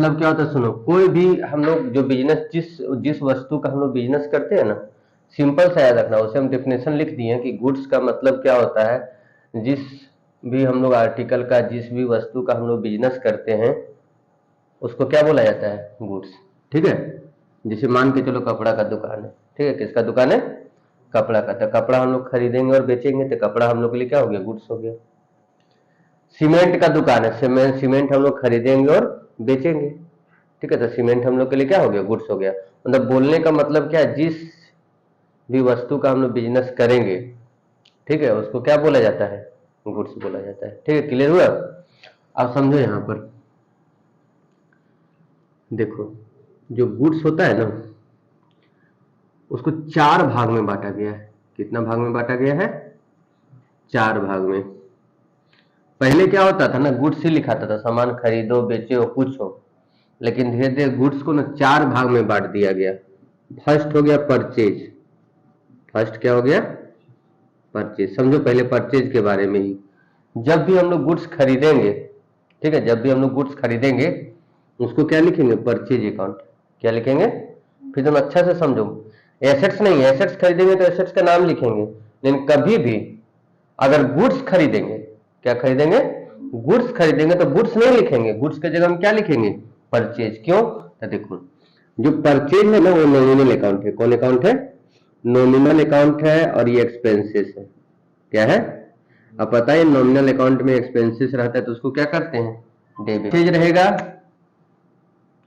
मतलब क्या होता है, सुनो, कोई भी हम लोग जो बिजनेस, जिस जिस वस्तु का हम लोग बिजनेस करते हैं ना, सिंपल सा याद रखना, उसे हम डेफिनेशन लिख दिए कि गुड्स का मतलब क्या होता है, जिस भी हम लोग आर्टिकल का, जिस भी वस्तु का हम लोग बिजनेस करते हैं उसको क्या बोला जाता है, गुड्स। ठीक है, जैसे मान के चलो कपड़ा का दुकान है, ठीक है, किसका दुकान है, कपड़ा का, तो कपड़ा हम लोग खरीदेंगे और बेचेंगे तो कपड़ा हम लोग के लिए क्या हो गया, गुड्स हो गया। सीमेंट का दुकान है, सीमेंट हम लोग खरीदेंगे और बेचेंगे, ठीक है, तो सीमेंट हम लोग के लिए क्या हो गया, गुड्स हो गया। मतलब बोलने का मतलब क्या है, जिस भी वस्तु का हम लोग बिजनेस करेंगे, ठीक है, उसको क्या बोला जाता है, गुड्स बोला जाता है। ठीक है, क्लियर हुआ। अब समझो, यहां पर देखो, जो गुड्स होता है ना, उसको 4 भाग में बांटा गया है। कितना भाग में बांटा गया है, 4 भाग में। पहले क्या होता था ना, गुड्स ही लिखाता था, सामान खरीदो बेचो कुछ हो, लेकिन धीरे धीरे गुड्स को ना 4 भाग में बांट दिया गया। फर्स्ट हो गया परचेज। फर्स्ट क्या हो गया, परचेज। समझो पहले परचेज के बारे में ही। जब भी हम लोग गुड्स खरीदेंगे, ठीक है, जब भी हम लोग गुड्स खरीदेंगे उसको क्या लिखेंगे, परचेज अकाउंट। क्या लिखेंगे, फिर तुम अच्छा से समझो, एसेट्स नहीं, एसेट्स खरीदेंगे तो एसेट्स का नाम लिखेंगे, लेकिन कभी भी अगर गुड्स खरीदेंगे, क्या खरीदेंगे, गुड्स खरीदेंगे तो गुड्स नहीं लिखेंगे, गुड्स के जगह हम क्या लिखेंगे, परचेज। क्यों, तो देखो, जो परचेज है ना वो नॉमिनल अकाउंट है। कौन अकाउंट है, नॉमिनल अकाउंट है, और ये एक्सपेंसेस है। क्या है, अब पता है नॉमिनल अकाउंट में एक्सपेंसेस रहता है तो उसको क्या करते हैं, डेबिट। परचेज रहेगा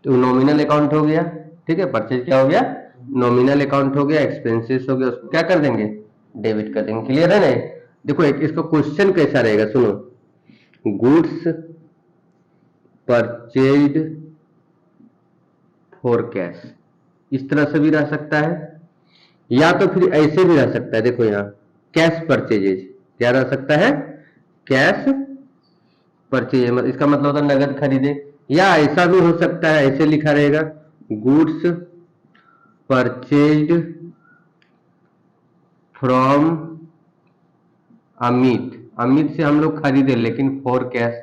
तो नॉमिनल अकाउंट हो गया, ठीक है, परचेज क्या हो गया, नॉमिनल अकाउंट हो गया, एक्सपेंसेस हो गया, उसको क्या कर देंगे, डेबिट कर देंगे। क्लियर है ना। देखो एक इसका क्वेश्चन कैसा रहेगा, सुनो, गुड्स परचेज फॉर कैश, इस तरह से भी रह सकता है, या तो फिर ऐसे भी रह सकता है। देखो यहाँ कैश परचेजेज, क्या रह सकता है, कैश परचेज, इसका मतलब होता है नगद खरीदे, या ऐसा भी हो सकता है, ऐसे लिखा रहेगा, goods purchase from Amit, Amit से हम लोग खरीदे लेकिन फॉर कैश।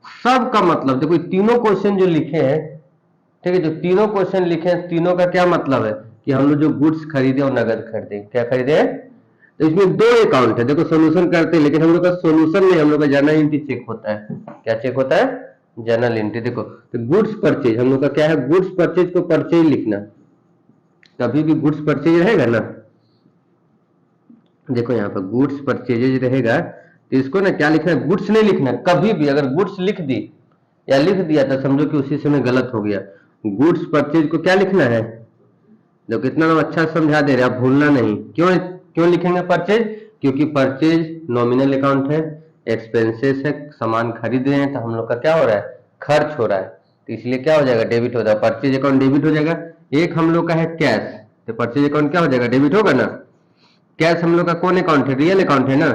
सब का मतलब देखो, तीनों क्वेश्चन जो लिखे हैं, ठीक है, जो तीनों क्वेश्चन लिखे हैं, तीनों का क्या मतलब है कि हम लोग जो गुड्स खरीदे और नगद खरीदे, क्या खरीदे हैं। तो इसमें 2 अकाउंट है, देखो सोल्यूशन करते हैं, लेकिन हम लोग का सोल्यूशन नहीं, हम लोग का जर्नल एंट्री चेक होता है। क्या चेक होता है, जर्नल एंट्री। देखो तो गुड्स परचेज हम लोग का क्या है, गुड्स परचेज को परचेज लिखना, कभी भी गुड्स परचेज रहेगा ना, देखो यहाँ पर गुड्स परचेजेज रहेगा तो इसको ना क्या लिखना है, गुड्स नहीं लिखना। कभी भी अगर गुड्स लिख दी या लिख दिया तो समझो कि उसी समय गलत हो गया। गुड्स परचेज को क्या लिखना है, जो कितना नाम अच्छा समझा दे रहे, आप भूलना नहीं। क्यों क्यों लिखेंगे परचेज, क्योंकि परचेज नॉमिनल अकाउंट है, एक्सपेंसेस है, सामान खरीद रहे हैं तो हम लोग का क्या हो रहा है, खर्च हो रहा है, तो इसलिए क्या हो जाएगा, डेबिट हो जाएगा, परचेज अकाउंट डेबिट हो जाएगा। एक हम लोग का है कैश, तो परचेज अकाउंट क्या हो जाएगा, डेबिट होगा ना। कैश हम लोग का कौन अकाउंट है, रियल अकाउंट है ना।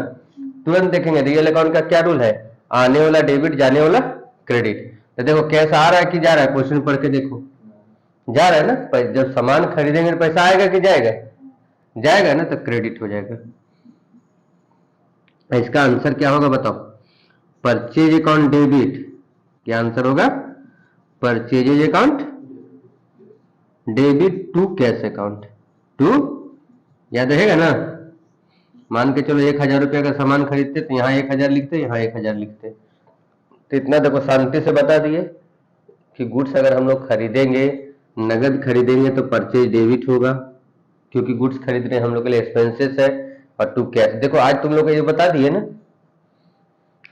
तुरंत देखेंगे रियल अकाउंट का क्या रूल है, आने वाला डेबिट जाने वाला क्रेडिट। तो देखो कैश आ रहा है कि जा रहा है, क्वेश्चन पढ़ के देखो, जा रहा है ना। जब सामान खरीदेंगे तो पैसा आएगा कि जाएगा, जाएगा ना, तो क्रेडिट हो जाएगा। इसका आंसर क्या होगा बताओ, परचेज अकाउंट डेबिट। क्या आंसर होगा, purchase account debit to cash account, to, याद रहेगा ना। मान के चलो 1000 रुपया का सामान खरीदते तो यहाँ 1000 लिखते, यहाँ 1000 लिखते, तो इतना देखो शांति से बता दिए कि गुड्स अगर हम लोग खरीदेंगे, नगद खरीदेंगे तो परचेज डेबिट होगा, क्योंकि गुड्स खरीद रहे हैं हम लोग के लिए एक्सपेंसेस है, और टू कैश। देखो आज तुम लोग को ये बता दिए ना,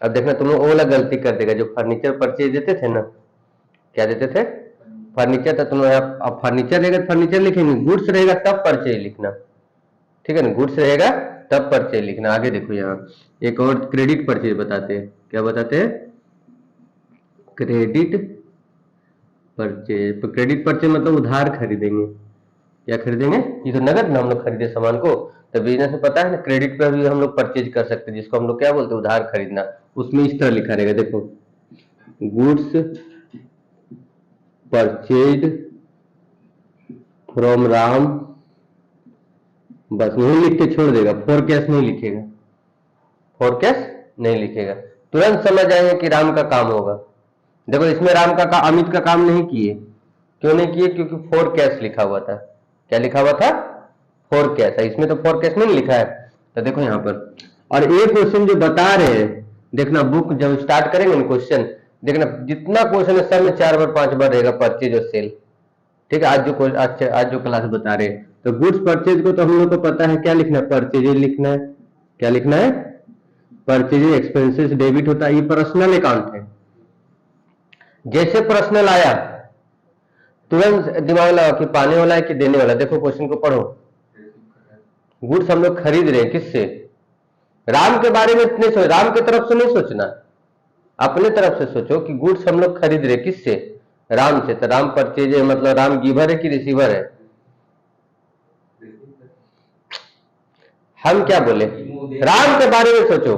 अब देखना तुम लोग वो वाला गलती कर देगा, जो फर्नीचर परचेज देते थे ना, क्या देते थे, फर्नीचर, तो तुम लोग अब फर्नीचर रहेगा फर्नीचर लिखेंगे, गुड्स रहेगा तब परचेज लिखना, ठीक है ना, गुड्स रहेगा तब परचेज लिखना। आगे देखो यहाँ एक और क्रेडिट परचेज बताते हैं, क्या बताते हैं, क्रेडिट परचेज। तो क्रेडिट परचेज मतलब उधार खरीदेंगे, क्या खरीदेंगे, ये तो नगद ना हम लोग खरीदे सामान को, तो बिजनेस में पता है ना, क्रेडिट पर भी हम लोग परचेज कर सकते हैं, जिसको हम लोग क्या बोलते हैं, उधार खरीदना। उसमें इस तरह लिखा रहेगा, देखो गुड्स परचेज फ्रॉम राम, बस यही लिख के छोड़ देगा, फॉर कैश नहीं लिखेगा, फॉर कैश नहीं लिखेगा। तुरंत समझ आएंगे कि राम का काम होगा, देखो इसमें अमित का काम नहीं किए। क्यों नहीं किए? क्योंकि फोर कैश लिखा हुआ था। क्या लिखा हुआ था? फोर कैश है। इसमें तो फोर कैश नहीं लिखा है। तो देखो यहाँ पर, और ये क्वेश्चन जो बता रहे हैं, देखना बुक जब स्टार्ट करेंगे ना क्वेश्चन, देखना जितना क्वेश्चन है सब में 4 बार 5 बार रहेगा परचेज और सेल। ठीक है, आज जो क्लास बता रहे हैं, तो गुड्स परचेज को तो हम लोग को पता है क्या लिखना है, परचेज लिखना है। क्या लिखना है? परचेज एक्सपेंसेस डेबिट होता है। ये पर्सनल अकाउंट है। जैसे पर्सनल आया तुरंत दिमाग लगा कि पाने वाला है कि देने वाला। देखो क्वेश्चन को पढ़ो। गुड्स हम लोग खरीद रहे हैं किससे? राम के बारे में नहीं सोच, राम की तरफ से नहीं सोचना, अपने तरफ से सोचो कि गुड्स हम लोग खरीद रहे किससे? राम से। तो राम परचेज है, मतलब राम गिवर है कि रिसीवर है? हम क्या बोले? राम के बारे में सोचो।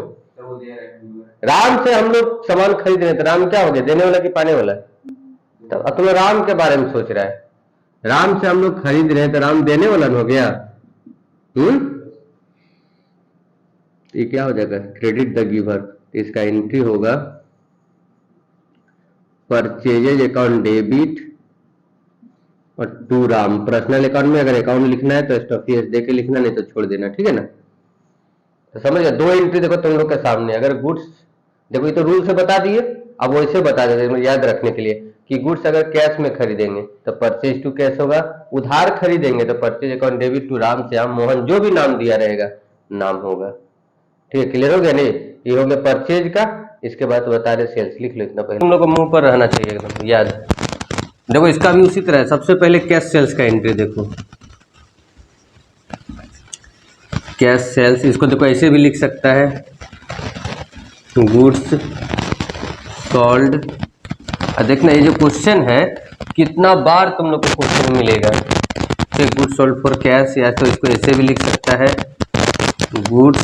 राम से हम लोग सामान खरीद रहे हैं, तो राम क्या हो गया, देने वाला कि पाने वाला? तो तुम राम के बारे में सोच रहा है। राम से हम लोग खरीद रहे हैं, तो राम देने वाला हो गया। ये क्या हो जाएगा? Credit the giver. इसका एंट्री होगा परचेजेज अकाउंट डेबिट और टू राम। पर्सनल अकाउंट में अगर अकाउंट लिखना है तो स्टॉफियस दे के लिखना, नहीं तो छोड़ देना। ठीक है ना? तो समझ गए? दो एंट्री देखो तुम लोग के सामने। अगर गुड्स, देखो ये तो रूल से बता दिए, अब वैसे बता देते याद रखने के लिए कि गुड्स अगर कैश में खरीदेंगे तो परचेज टू कैश होगा, उधार खरीदेंगे तो purchase account debit to Ram Shyam Mohan, जो भी नाम दिया रहेगा नाम होगा। ठीक है, क्लियर हो गया? नहीं, ये हो गया परचेज का। इसके बाद बता रहे सेल्स। लिख लो इतना पहले, तुम लोग को मुंह पर रहना चाहिए एकदम याद। देखो इसका भी उसी तरह है। सबसे पहले कैश सेल्स का एंट्री देखो, कैश सेल्स। इसको देखो ऐसे भी लिख सकता है, गुड्स सोल्ड। और देखना ये जो क्वेश्चन है कितना बार तुम लोग को क्वेश्चन मिलेगा। ठीक, गुड्स सोल्ड फॉर कैश, या तो इसको ऐसे भी लिख सकता है, goods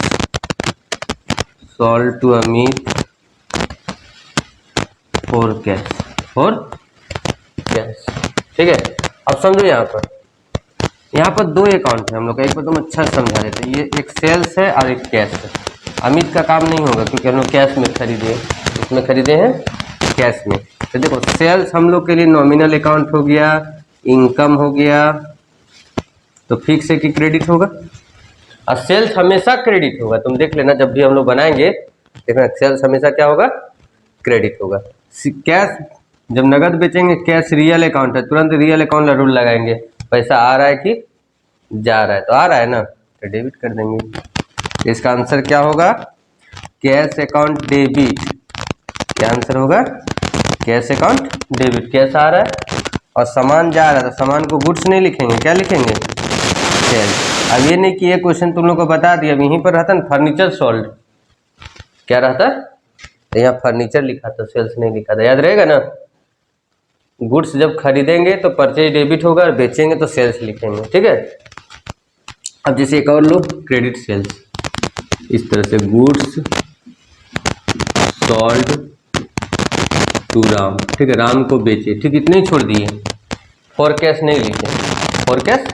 sold to Amit for cash, for cash. ठीक है, अब समझो यहाँ पर दो अकाउंट है हम लोग का। एक बार तुम अच्छा समझा रहे थे, ये एक सेल्स है और एक कैश है। अमित का काम नहीं होगा क्योंकि हम लोग कैश में खरीदे, इसमें खरीदे हैं कैश में। तो देखो सेल्स हम लोग के लिए नॉमिनल अकाउंट हो गया, इनकम हो गया, तो फिक्स है कि क्रेडिट होगा। और सेल्स हमेशा क्रेडिट होगा, तुम देख लेना जब भी हम लोग बनाएंगे, देखना सेल्स हमेशा क्या होगा, क्रेडिट होगा। कैश जब नगद बेचेंगे, कैश रियल अकाउंट है, तुरंत रियल अकाउंट रूल लगाएंगे, पैसा आ रहा है कि जा रहा है, तो आ रहा है ना तो डेबिट कर देंगे। इसका आंसर क्या होगा, कैश अकाउंट डेबिट। क्या आंसर होगा, कैश अकाउंट डेबिट। कैश आ रहा है और सामान जा रहा है, तो सामान को गुड्स नहीं लिखेंगे, क्या लिखेंगे, सेल्स। अब ये नहीं कि ये क्वेश्चन तुम लोग को बता दिया, अब यहीं पर रहता ना फर्नीचर सोल्ड, क्या रहता, यहाँ फर्नीचर लिखा था, सेल्स नहीं लिखा था, याद रहेगा ना। गुड्स जब खरीदेंगे तो परचेज डेबिट होगा और बेचेंगे तो सेल्स लिखेंगे। ठीक है, अब जैसे एक और लो, क्रेडिट सेल्स। इस तरह से गुड्स सोल्ड टू राम। ठीक है, राम को बेचे, ठीक इतने ही छोड़ दिए, फोरकैश नहीं लिखे, फोरकैश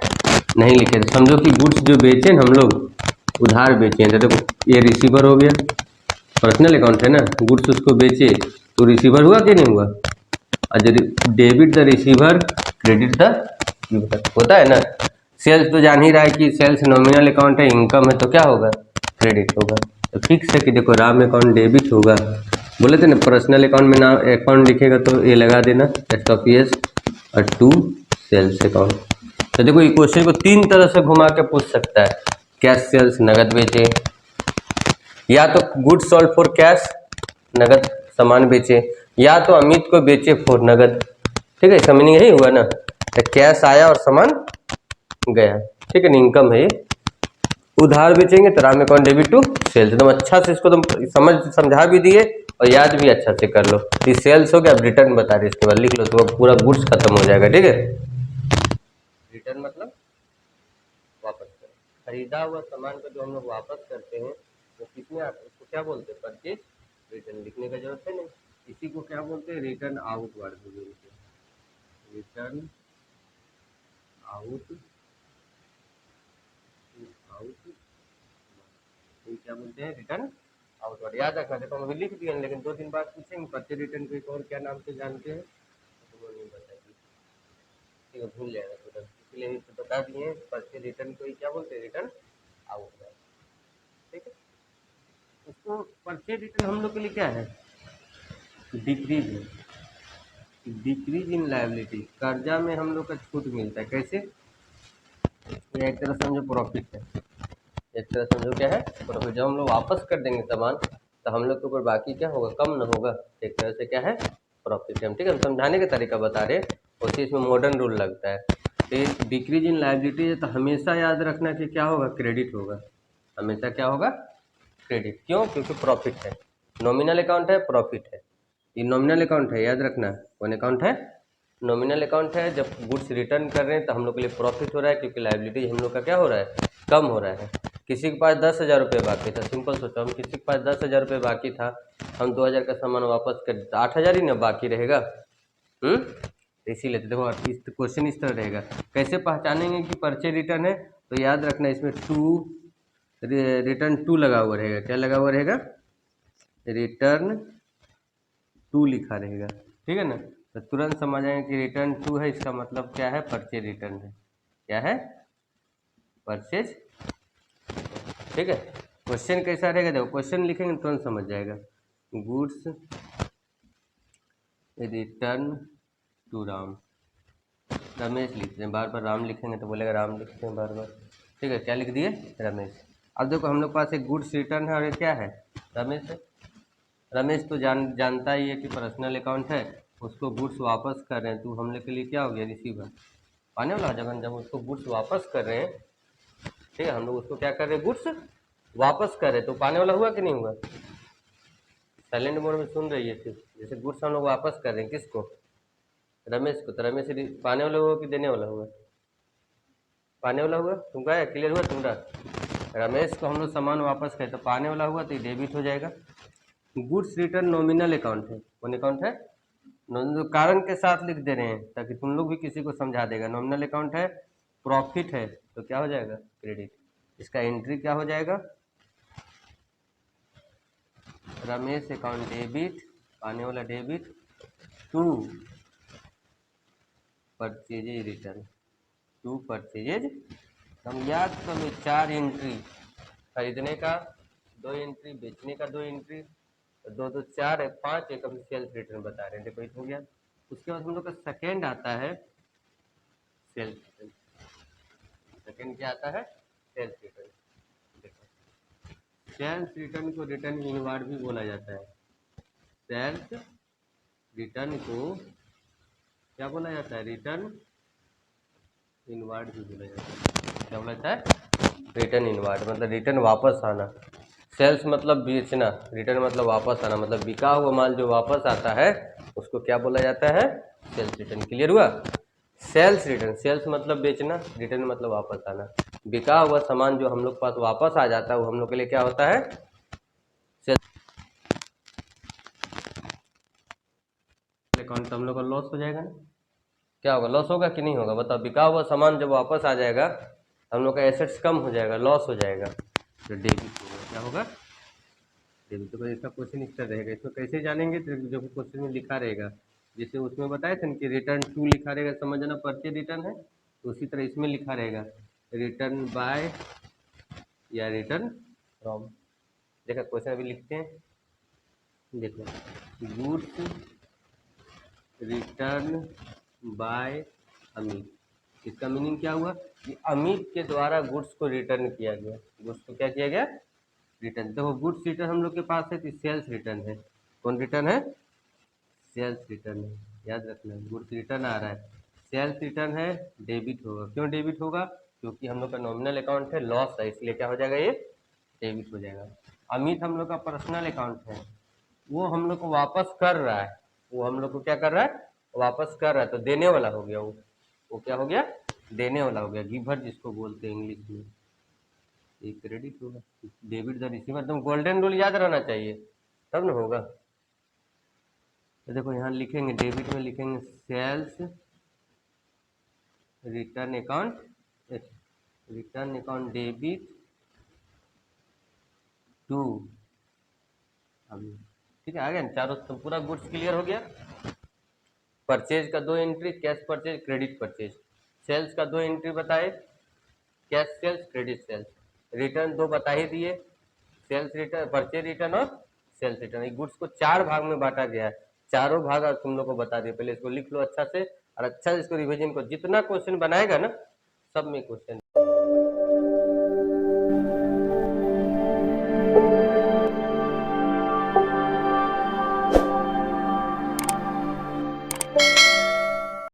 नहीं लिखे। तो समझो कि गुड्स जो बेचे हम लोग उधार बेचे हैं, तो देखो ये रिसीवर हो गया, पर्सनल अकाउंट है ना, गुड्स उसको बेचे तो रिसीवर हुआ कि नहीं हुआ। और यदि debit the receiver credit the giver, होता है ना। सेल्स तो जान ही रहा है कि सेल्स नॉमिनल अकाउंट है, इनकम है, तो क्या होगा, क्रेडिट होगा। तो फिक्स है कि देखो राम अकाउंट डेबिट होगा। बोले थे ना पर्सनल अकाउंट में नाम अकाउंट लिखेगा तो ये लगा देना स्टॉपियस और टू सेल्स अकाउंट। तो देखो ये क्वेश्चन को तीन तरह से घुमा के पूछ सकता है, कैश सेल्स नगद बेचे, या तो गुड्स सोल्ड फॉर कैश नगद सामान बेचे, या तो अमित को बेचे फॉर नगद। ठीक है, इसका मीनिंग यही हुआ ना, तो कैश आया और सामान गया। ठीक है, इनकम है ये। उधार बेचेंगे तो Ram account debit to sales. एकदम अच्छा से इसको तुम समझा भी दिए और याद भी अच्छा से कर लो। ये सेल्स हो गया, अब रिटर्न बता रहे, इसके बाद लिख लो तो पूरा गुड्स खत्म हो जाएगा। ठीक है, रिटर्न मतलब वापस करो, खरीदा हुआ सामान को जो हम लोग वापस करते हैं वो किसमें आता है, उसको क्या बोलते हैं, परचेज रिटर्न। लिखने का जरूरत है नहीं, इसी को क्या बोलते हैं, रिटर्न आउट वर्ड बोलते हैं, रिटर्न आउट, आउट, क्या बोलते हैं, रिटर्न आउटवर्ड याद रखना। देखो हम अभी लिख दिए लेकिन 2 दिन बाद पूछेंगे परचेज रिटर्न को एक और क्या नाम से जानते हैं, तो वो नहीं बताएगी, ठीक है, भूल जाएगा तुरंत। इसलिए भी तो बता दिए परचेज रिटर्न को ही क्या बोलते हैं, रिटर्न आउटवर्ड। ठीक है, उसको परचेज रिटर्न हम लोग के लिए क्या है, डिक्रीज है, डिक्रीज इन लायबिलिटी, कर्जा में हम लोग का छूट मिलता है। कैसे, ये एक तरह समझो प्रॉफिट है, एक तरह समझो क्या है प्रॉफिट। जब हम लोग वापस कर देंगे सामान तो हम लोग के ऊपर बाकी क्या होगा, कम ना होगा, एक तरह से क्या है प्रॉफिट है। हम ठीक है, हम समझाने का तरीका बता रहे हैं, उसी इसमें मॉडर्न रूल लगता है। तो डिक्रीज इन लायबिलिटी है तो हमेशा याद रखना कि क्या होगा, क्रेडिट होगा, हमेशा क्या होगा, क्रेडिट। क्यों, क्योंकि प्रॉफिट है, नॉमिनल अकाउंट है, प्रॉफिट है, ये नॉमिनल अकाउंट है, याद रखना। कौन अकाउंट है, नॉमिनल अकाउंट है। जब गुड्स रिटर्न कर रहे हैं तो हम लोग के लिए प्रॉफिट हो रहा है, क्योंकि लायबिलिटी हम लोग का क्या हो रहा है, कम हो रहा है। किसी के पास 10,000 रुपये बाकी था, सिंपल सोचो, हम किसी के पास 10,000 रुपये बाकी था, हम 2,000 का सामान वापस कर तो 8,000 ही ना बाकी रहेगा। तो इसीलिए तो देखो इस क्वेश्चन इस तरह रहेगा, कैसे पहचानेंगे कि परचेज रिटर्न है, तो याद रखना इसमें रिटर्न टू लगा हुआ रहेगा। क्या लगा हुआ रहेगा, रिटर्न टू लिखा रहेगा, ठीक है ना। तो तुरंत समझ आएंगे कि रिटर्न टू है, इसका मतलब क्या है, परचेज रिटर्न है। क्या है, परचेज, ठीक है। क्वेश्चन कैसा रहेगा, देखो क्वेश्चन लिखेंगे तुरंत समझ जाएगा। Goods return to Ram, Ramesh लिखते हैं, बार बार राम लिखेंगे तो बोलेगा राम लिखते हैं बार बार, ठीक है। क्या लिख दिए, रमेश। अब देखो हम लोग पास एक गुड्स रिटर्न है और ये क्या है, रमेश है। रमेश तो जानता ही है कि पर्सनल अकाउंट है, उसको गुड्स वापस कर रहे हैं, तो हम लोग के लिए क्या हो गया, रिसीवर, पाने वाला। जब हम उसको गुड्स वापस कर रहे हैं, ठीक है, हम लोग उसको क्या कर रहे हैं, गुड्स वापस कर रहे हैं, तो पाने वाला हुआ कि नहीं हुआ। साइलेंट मोड में सुन रही है सिर्फ, जैसे गुड्स हम लोग वापस कर रहे हैं किसको, रमेश को, तो रमेश पाने वाला हुआ कि देने वाला हुआ, पाने वाला हुआ। तुमका है, क्लियर हुआ तुम्हारा। रमेश को हम लोग सामान वापस करें तो पाने वाला हुआ, तो ये डेबिट हो जाएगा। गुड्स रिटर्न नॉमिनल अकाउंट है, कौन अकाउंट है, कारण के साथ लिख दे रहे हैं ताकि तुम लोग भी किसी को समझा देगा। नॉमिनल अकाउंट है, प्रॉफिट है, तो क्या हो जाएगा, क्रेडिट। इसका एंट्री क्या हो जाएगा, रमेश अकाउंट डेबिट, आने वाला debit to purchases return, to purchases. हम याद करो 4 एंट्री, खरीदने का 2 एंट्री, बेचने का 2 एंट्री, दो दो 4 है, 5 एक हम सेल्स रिटर्न बता रहे हैं, देखो हो गया। उसके बाद हम लोग का सेकेंड आता है सेल्स रिटर्न, सेकेंड क्या आता है, सेल्स रिटर्न। देखो सेल्स रिटर्न को रिटर्न इनवार्ड भी बोला जाता है, सेल्स रिटर्न को क्या बोला जाता है, रिटर्न इनवार्ड भी बोला जाता है। क्या बोला जाता है, रिटर्न इनवार्ड, मतलब रिटर्न वापस आना। सेल्स मतलब बेचना, रिटर्न मतलब वापस आना, मतलब बिका हुआ माल जो वापस आता है उसको क्या बोला जाता है, सेल्स रिटर्न। क्लियर हुआ, सेल्स रिटर्न, सेल्स मतलब बेचना, रिटर्न मतलब वापस आना। बिका हुआ सामान जो हम लोग पास वापस आ जाता है वो हम लोग के लिए क्या होता है, सेल्स अकाउंट। तो हम लोग का लॉस हो जाएगा ना, क्या होगा, लॉस होगा कि नहीं होगा, बताओ। बिका हुआ सामान जब वापस आ जाएगा हम लोग का एसेट्स कम हो जाएगा, लॉस हो जाएगा, तो डेबिट होगा, क्या होगा, डेबिट। तो इसका क्वेश्चन इस तरह रहेगा, इसमें कैसे जानेंगे, तो जो क्वेश्चन में लिखा रहेगा, जैसे उसमें बताए थे ना कि रिटर्न टू लिखा रहेगा, समझना परचेज रिटर्न है, तो उसी तरह इसमें लिखा रहेगा रिटर्न बाय या रिटर्न फ्रॉम। देखा क्वेश्चन अभी लिखते हैं, देखो गुड्स रिटर्न बाय अमित, इसका मीनिंग क्या हुआ कि अमित के द्वारा गुड्स को रिटर्न किया गया, गुड्स को क्या किया गया, रिटर्न। देखो गुड्स रिटर्न हम लोग के पास है तो सेल्स रिटर्न है, कौन रिटर्न है, सेल्स रिटर्न है, याद रखना। गुड्स रिटर्न आ रहा है, सेल्स रिटर्न है, डेबिट होगा। क्यों डेबिट होगा, क्योंकि हम लोग का नॉमिनल अकाउंट है, लॉस है, इसलिए क्या हो जाएगा, ये डेबिट हो जाएगा। अमित हम लोग का पर्सनल अकाउंट है, वो हम लोग को वापस कर रहा है, वो हम लोग को क्या कर रहा है, वापस कर रहा है, तो देने वाला हो गया वो क्या हो गया, देने वाला हो गया, गिवर जिसको बोलते हैं इंग्लिश में। ये क्रेडिट होगा, डेबिट द रिसीवर, तुम गोल्डन रूल याद रहना चाहिए तब ना होगा। तो देखो यहाँ लिखेंगे, डेबिट में लिखेंगे sales return account, return account debit to ठीक है, आ गया ना चारों, तो पूरा गुड्स क्लियर हो गया। परचेज का 2 entry, cash purchase, credit purchase. Sales का 2 एंट्री बताए, cash sales, credit sales. Return 2 बता ही दिए, सेल्स रिटर्न, परचेज रिटर्न और सेल्स रिटर्न। गुड्स को 4 भाग में बांटा गया है, चारों भाग अब तुम लोग को बता दिए। पहले इसको लिख लो अच्छा से, और अच्छा से इसको रिवीजन को, जितना क्वेश्चन बनाएगा ना सब में क्वेश्चन